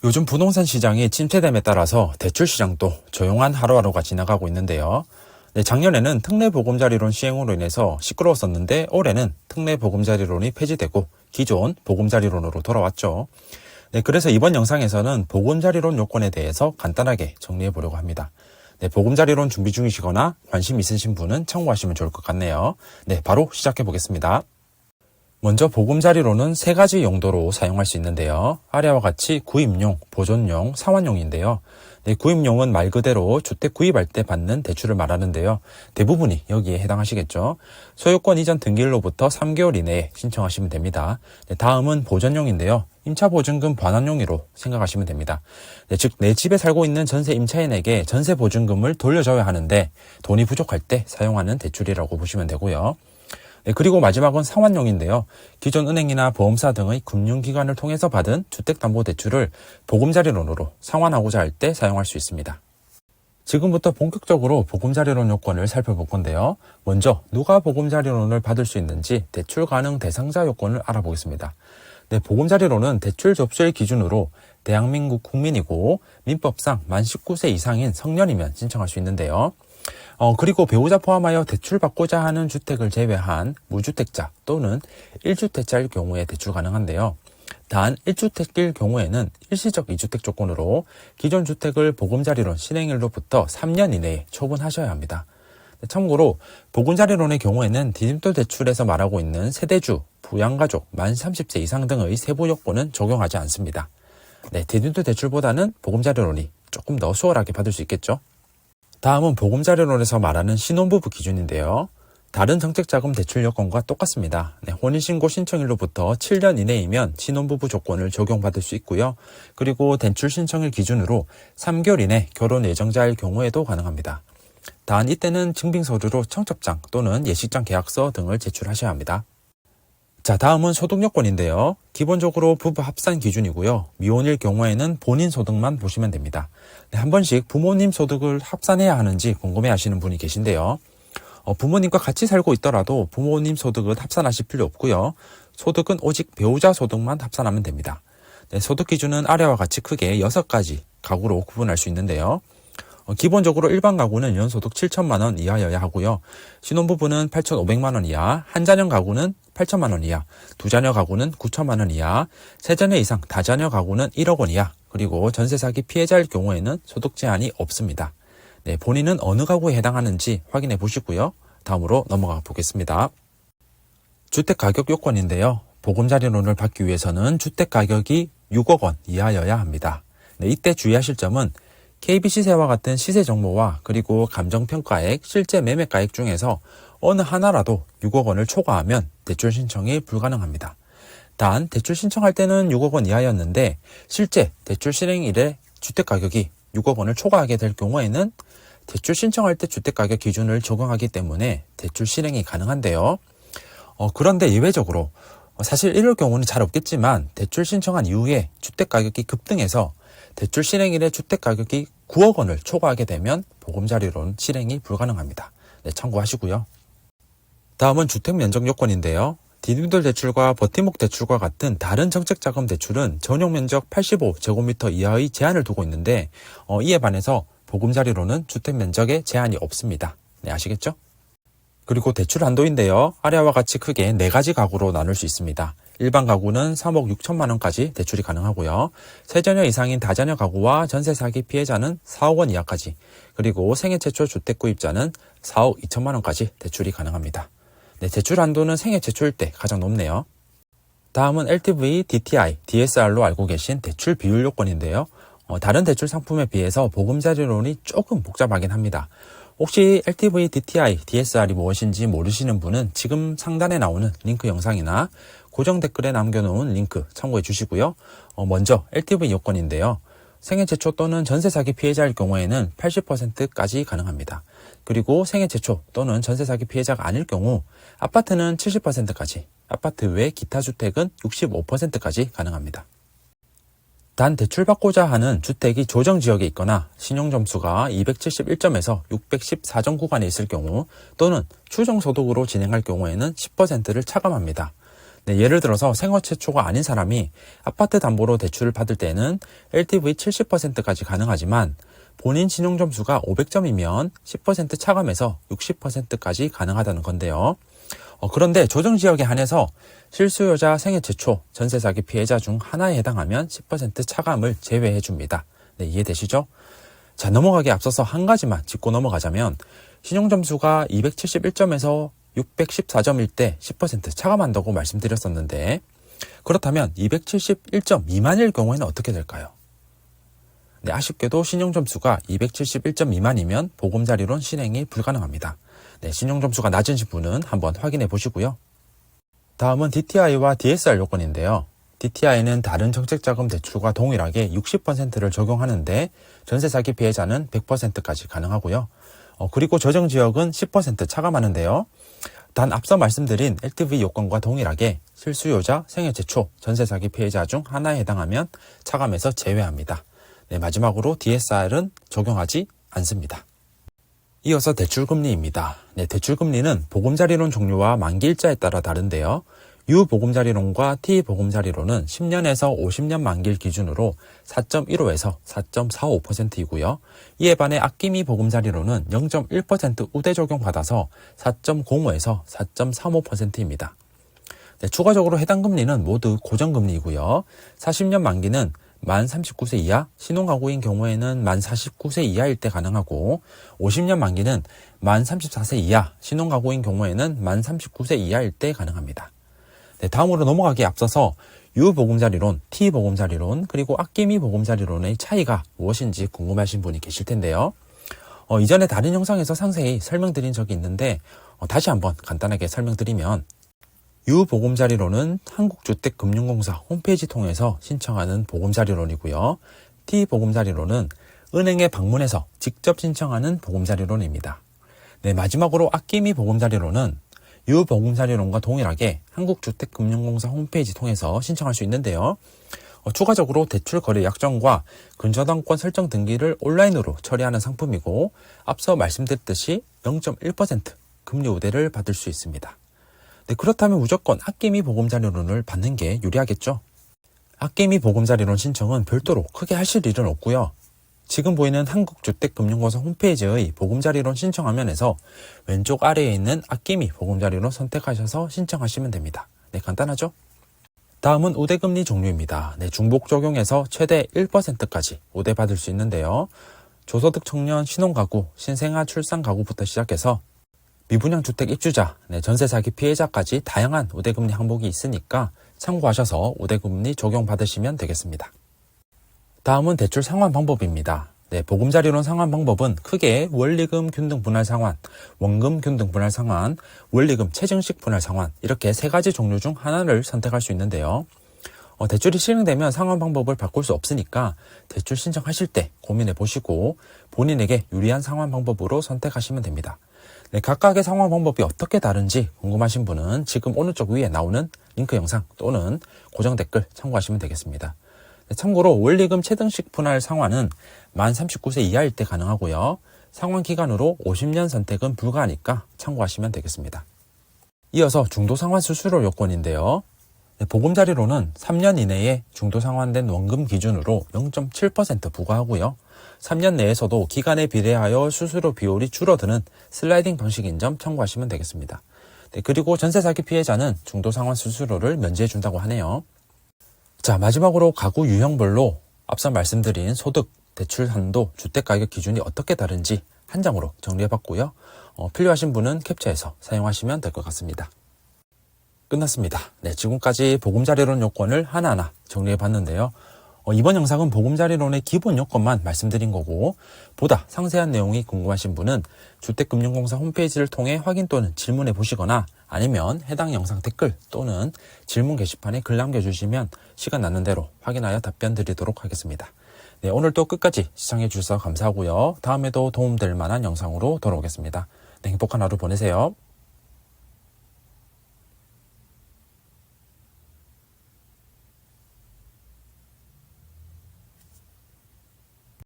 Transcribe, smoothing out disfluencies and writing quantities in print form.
요즘 부동산 시장이 침체됨에 따라서 대출 시장도 조용한 하루하루가 지나가고 있는데요. 작년에는 특례 보금자리론 시행으로 인해서 시끄러웠었는데 올해는 특례 보금자리론이 폐지되고 기존 보금자리론으로 돌아왔죠. 그래서 이번 영상에서는 보금자리론 요건에 대해서 간단하게 정리해 보려고 합니다. 보금자리론 준비 중이시거나 관심 있으신 분은 참고하시면 좋을 것 같네요. 바로 시작해 보겠습니다. 먼저 보금자리론은 세 가지 용도로 사용할 수 있는데요. 아래와 같이 구입용, 보존용, 상환용인데요. 구입용은 말 그대로 주택 구입할 때 받는 대출을 말하는데요. 대부분이 여기에 해당하시겠죠. 소유권 이전 등기일로부터 3개월 이내에 신청하시면 됩니다. 다음은 보존용인데요. 임차보증금 반환용으로 생각하시면 됩니다. 즉 내 집에 살고 있는 전세 임차인에게 전세 보증금을 돌려줘야 하는데 돈이 부족할 때 사용하는 대출이라고 보시면 되고요. 그리고 마지막은 상환용인데요. 기존 은행이나 보험사 등의 금융기관을 통해서 받은 주택담보대출을 보금자리론으로 상환하고자 할 때 사용할 수 있습니다. 지금부터 본격적으로 보금자리론 요건을 살펴볼 건데요. 먼저 누가 보금자리론을 받을 수 있는지 대출 가능 대상자 요건을 알아보겠습니다. 보금자리론은 대출 접수일 기준으로 대한민국 국민이고 민법상 만 19세 이상인 성년이면 신청할 수 있는데요. 그리고 배우자 포함하여 대출받고자 하는 주택을 제외한 무주택자 또는 1주택자일 경우에 대출 가능한데요. 단 1주택일 경우에는 일시적 2주택 조건으로 기존 주택을 보금자리론 실행일로부터 3년 이내에 처분하셔야 합니다. 참고로 보금자리론의 경우에는 디딤돌 대출에서 말하고 있는 세대주, 부양가족, 만 30세 이상 등의 세부 요건은 적용하지 않습니다. 디딤돌 대출보다는 보금자리론이 조금 더 수월하게 받을 수 있겠죠. 다음은 보금자리론에서 말하는 신혼부부 기준인데요. 다른 정책자금 대출 요건과 똑같습니다. 혼인신고 신청일로부터 7년 이내이면 신혼부부 조건을 적용받을 수 있고요. 그리고 대출 신청일 기준으로 3개월 이내 결혼 예정자일 경우에도 가능합니다. 단 이때는 증빙서류로 청첩장 또는 예식장 계약서 등을 제출하셔야 합니다. 다음은 소득 요건인데요. 기본적으로 부부 합산 기준이고요. 미혼일 경우에는 본인 소득만 보시면 됩니다. 한 번씩 부모님 소득을 합산해야 하는지 궁금해 하시는 분이 계신데요. 부모님과 같이 살고 있더라도 부모님 소득은 합산하실 필요 없고요. 소득은 오직 배우자 소득만 합산하면 됩니다. 소득 기준은 아래와 같이 크게 6가지 가구로 구분할 수 있는데요. 기본적으로 일반 가구는 연소득 7천만 원 이하여야 하고요. 신혼부부는 8,500만 원 이하, 한자녀 가구는 8천만 원 이하, 두자녀 가구는 9천만 원 이하, 세자녀 이상 다자녀 가구는 1억 원 이하, 그리고 전세 사기 피해자일 경우에는 소득 제한이 없습니다. 본인은 어느 가구에 해당하는지 확인해 보시고요. 다음으로 넘어가 보겠습니다. 주택 가격 요건인데요. 보금자리론을 받기 위해서는 주택 가격이 6억 원 이하여야 합니다. 이때 주의하실 점은 KB 시세와 같은 시세 정보와 그리고 감정평가액, 실제 매매가액 중에서 어느 하나라도 6억 원을 초과하면 대출 신청이 불가능합니다. 단 대출 신청할 때는 6억 원 이하였는데 실제 대출 실행일에 주택가격이 6억 원을 초과하게 될 경우에는 대출 신청할 때 주택가격 기준을 적용하기 때문에 대출 실행이 가능한데요. 그런데 예외적으로 사실 이럴 경우는 잘 없겠지만 대출 신청한 이후에 주택가격이 급등해서 대출 실행일에 주택가격이 9억 원을 초과하게 되면 보금자리론 실행이 불가능합니다. 참고하시고요. 다음은 주택면적 요건인데요. 디딤돌 대출과 버팀목 대출과 같은 다른 정책자금 대출은 전용면적 85제곱미터 이하의 제한을 두고 있는데 이에 반해서 보금자리론은 주택면적에 제한이 없습니다. 아시겠죠? 그리고 대출 한도인데요. 아래와 같이 크게 4가지 가구로 나눌 수 있습니다. 일반 가구는 3억 6천만 원까지 대출이 가능하고요. 세자녀 이상인 다자녀 가구와 전세 사기 피해자는 4억 원 이하까지, 그리고 생애 최초 주택 구입자는 4억 2천만 원까지 대출이 가능합니다. 대출 한도는 생애 최초일 때 가장 높네요. 다음은 LTV, DTI, DSR로 알고 계신 대출 비율 요건인데요. 다른 대출 상품에 비해서 보금자리론이 조금 복잡하긴 합니다. 혹시 LTV, DTI, DSR이 무엇인지 모르시는 분은 지금 상단에 나오는 링크 영상이나 고정 댓글에 남겨놓은 링크 참고해 주시고요. 먼저 LTV 요건인데요. 생애 최초 또는 전세 사기 피해자일 경우에는 80%까지 가능합니다. 그리고 생애 최초 또는 전세 사기 피해자가 아닐 경우 아파트는 70%까지, 아파트 외 기타 주택은 65%까지 가능합니다. 단 대출받고자 하는 주택이 조정지역에 있거나 신용점수가 271점에서 614점 구간에 있을 경우 또는 추정소득으로 진행할 경우에는 10%를 차감합니다. 네, 예를 들어서 생애 최초가 아닌 사람이 아파트 담보로 대출을 받을 때는 LTV 70%까지 가능하지만 본인 신용점수가 500점이면 10% 차감해서 60%까지 가능하다는 건데요. 그런데 조정지역에 한해서 실수요자 생애 최초 전세 사기 피해자 중 하나에 해당하면 10% 차감을 제외해 줍니다. 네, 이해되시죠? 자, 넘어가기 앞서서 한 가지만 짚고 넘어가자면 신용점수가 271점에서 614점일 때 10% 차감한다고 말씀드렸었는데 그렇다면 271점 미만일 경우에는 어떻게 될까요? 네, 아쉽게도 신용점수가 271점 미만이면 보금자리론 실행이 불가능합니다. 네, 신용점수가 낮은 분은 한번 확인해 보시고요. 다음은 DTI와 DSR 요건인데요. DTI는 다른 정책자금 대출과 동일하게 60%를 적용하는데 전세 사기 피해자는 100%까지 가능하고요. 그리고 조정지역은 10% 차감하는데요. 단 앞서 말씀드린 LTV 요건과 동일하게 실수요자, 생애 최초, 전세 사기 피해자 중 하나에 해당하면 차감에서 제외합니다. 네, 마지막으로 DSR은 적용하지 않습니다. 이어서 대출금리입니다. 네, 대출금리는 보금자리론 종류와 만기일자에 따라 다른데요. 유보금자리론과 T보금자리론은 10년에서 50년 만기일 기준으로 4.15에서 4.45%이고요. 이에 반해 아끼미 보금자리론은 0.1% 우대 적용받아서 4.05에서 4.35%입니다. 네, 추가적으로 해당 금리는 모두 고정금리이고요. 40년 만기는 만 39세 이하, 신혼가구인 경우에는 만 49세 이하일 때 가능하고 50년 만기는 만 34세 이하, 신혼가구인 경우에는 만 39세 이하일 때 가능합니다. 네, 다음으로 넘어가기에 앞서서 유보금자리론, T보금자리론, 그리고 아끼미 보금자리론의 차이가 무엇인지 궁금하신 분이 계실 텐데요. 이전에 다른 영상에서 상세히 설명드린 적이 있는데 다시 한번 간단하게 설명드리면 유보금자리론은 한국주택금융공사 홈페이지 통해서 신청하는 보금자리론이고요. T보금자리론은 은행에 방문해서 직접 신청하는 보금자리론입니다. 네, 마지막으로 아끼미 보금자리론은 유보금자리론과 동일하게 한국주택금융공사 홈페이지 통해서 신청할 수 있는데요. 추가적으로 대출거래 약정과 근저당권 설정 등기를 온라인으로 처리하는 상품이고 앞서 말씀드렸듯이 0.1% 금리 우대를 받을 수 있습니다. 네, 그렇다면 무조건 아끼미 보금자리론을 받는 게 유리하겠죠? 아끼미 보금자리론 신청은 별도로 크게 하실 일은 없고요. 지금 보이는 한국주택금융공사 홈페이지의 보금자리론 신청 화면에서 왼쪽 아래에 있는 아끼미 보금자리론 선택하셔서 신청하시면 됩니다. 네, 간단하죠? 다음은 우대금리 종류입니다. 네, 중복 적용해서 최대 1%까지 우대받을 수 있는데요. 조소득 청년, 신혼가구, 신생아 출산가구부터 시작해서 미분양 주택 입주자, 전세 사기 피해자까지 다양한 우대금리 항목이 있으니까 참고하셔서 우대금리 적용받으시면 되겠습니다. 다음은 대출 상환 방법입니다. 네, 보금자리론 상환 방법은 크게 원리금 균등 분할 상환, 원금 균등 분할 상환, 원리금 체증식 분할 상환 이렇게 세 가지 종류 중 하나를 선택할 수 있는데요. 대출이 실행되면 상환 방법을 바꿀 수 없으니까 대출 신청하실 때 고민해 보시고 본인에게 유리한 상환 방법으로 선택하시면 됩니다. 네, 각각의 상환 방법이 어떻게 다른지 궁금하신 분은 지금 오른쪽 위에 나오는 링크 영상 또는 고정 댓글 참고하시면 되겠습니다. 네, 참고로 원리금 체등식 분할 상환은 만 39세 이하일 때 가능하고요. 상환 기간으로 50년 선택은 불가하니까 참고하시면 되겠습니다. 이어서 중도상환 수수료 요건인데요. 네, 보금자리론은 3년 이내에 중도상환된 원금 기준으로 0.7% 부과하고요. 3년 내에서도 기간에 비례하여 수수료 비율이 줄어드는 슬라이딩 방식인 점 참고하시면 되겠습니다. 네, 그리고 전세 사기 피해자는 중도상환 수수료를 면제해 준다고 하네요. 자, 마지막으로 가구 유형별로 앞서 말씀드린 소득, 대출 한도, 주택가격 기준이 어떻게 다른지 한 장으로 정리해봤고요. 필요하신 분은 캡처해서 사용하시면 될 것 같습니다. 끝났습니다. 네, 지금까지 보금자리론 요건을 하나하나 정리해봤는데요. 이번 영상은 보금자리론의 기본 요건만 말씀드린 거고 보다 상세한 내용이 궁금하신 분은 주택금융공사 홈페이지를 통해 확인 또는 질문해 보시거나 아니면 해당 영상 댓글 또는 질문 게시판에 글 남겨주시면 시간 나는 대로 확인하여 답변 드리도록 하겠습니다. 네, 오늘도 끝까지 시청해 주셔서 감사하고요. 다음에도 도움될 만한 영상으로 돌아오겠습니다. 네, 행복한 하루 보내세요.